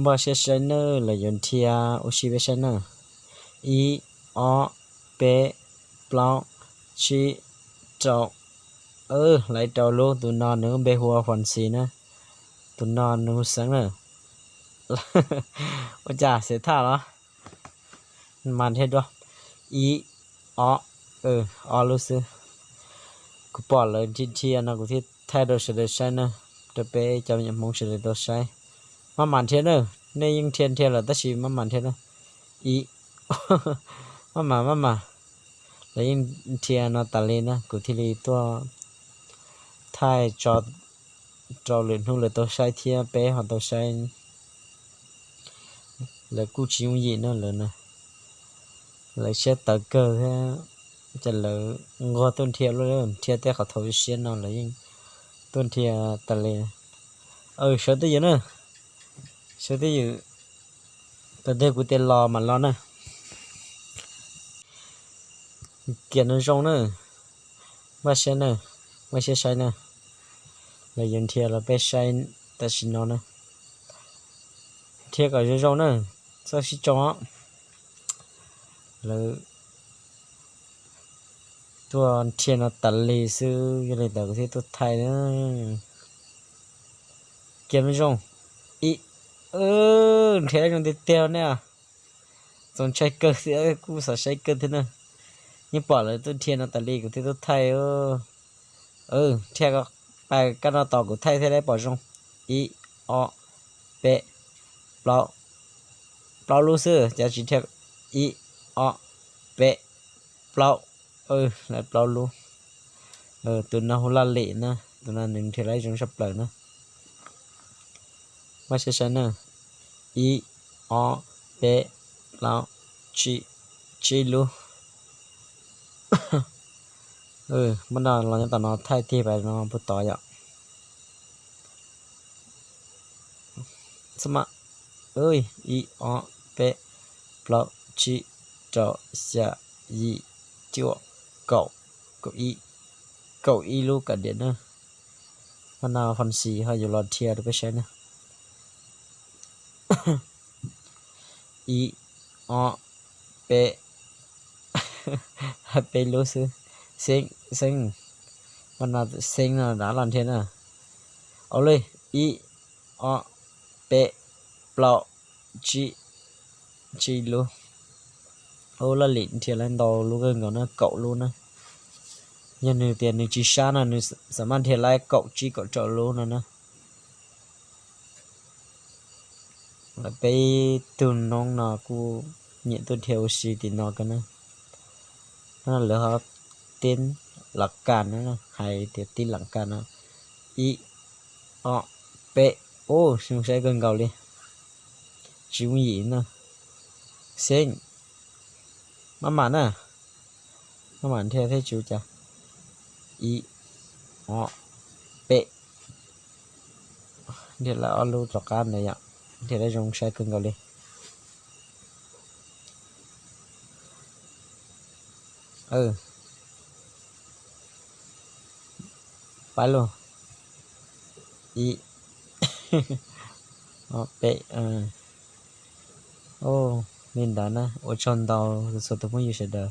บ่ใช่ใช้เนอร์เลยยนเทียโอชิเวชันเนอร์อีออเปปลาชิจอกไหลเจ้าลูตัวนอนนึงเบหัวฟอนซีนะตัวนอนนึงสังเนอว่าจ่าเสียท่าเหรอมันเฮ็ดด้วยอีออรู้สึกกูปอดเลยที่เทียนะกูที่ไทยโดยเฉลี่ยใช้นะจะไปจำยังมองเฉลี่ยโดยใช้มามันเทียนเนอในยังเทียนละแต่ชีมามันเทียนนะอีมาแล้วยังเทียนนะตะเลนะกูที่ลีตัวไทยจอเลือนหูเลยตัวใช้เทียเป๊ะของตัวใช้แล้วกูชิวยีนั่นเลยนะเลยเช็ดตะเกียบจะเลยงอต้นเทียเลยเทียแต่เขาทวิเชียนนั่นเลยยังต้นเทียตะเลเช็ดได้ยังนะเช็ดได้ยังแต่เด็กกูเตลรอมันรอนะเกียนนั่นจงนะว่าเช่นนะไม่ใช่ใช้นะเลยยังเทียเราไปใช้แต่ชินนอนนะเทียกับจงนะสักชิจงอ่ะแล้วตัวเทียนตัดเลยซื้ออะไรแต่ก็ที่ตัวไทยนะเกียนไม่จงอีเทียนจงติดเตียวเนี่ยสนใจเกิดเสียกูสนใจเกิดที่นั่นนี่ปล่อยเลยตัวเทียนตัดเลยกับที่ตัวไทยเทียก็ไปกันต่อกับไทยที่ได้ปล่อยจงอีอเปะเปล่ารู้สึกจะจีเทียอีอเปะเปล่าlại bao luôn tụi nó hula lệ nè tụi nó đừng thì lấy trong sắp lại nè mà sẽ nè i o p lao chi luôn bắt đầu là những tao nó thay thì phải nó bút tỏi vậy sao mà i o p lao chi cho xa y chưa cậu y lu cả điện nữaมันเอาฟันสีเขาอยู่รอเทียดูไปใช้นะอีอเปเปรู้สึเซ็งมันเอาเซ็งนะด่าลันเทียนะเอาเลยอีอเปเปล่าจีlu là lịn thì lên đầu luôn gần nó cậu luôn á nhân người tiền người chỉ xa là người sắm ăn thì lại cậu chỉ cậu trợ luôn nữa nè là bây từ nông nào cô nhận tôi theo gì thì nó cái nữa nó là họ tin lạc can nữa hay thì tin lạc can nữa i o p chúng sẽ gần cầu đi chịu gì nữa xin mà mặn à mà mặn theo thế chú cha i o p thì là alu trọc can này ạ thì đã dùng sai cưng cầu đi phải luôn i o p mình đã nè ở trong đầu số tôi muốn gì sẽ được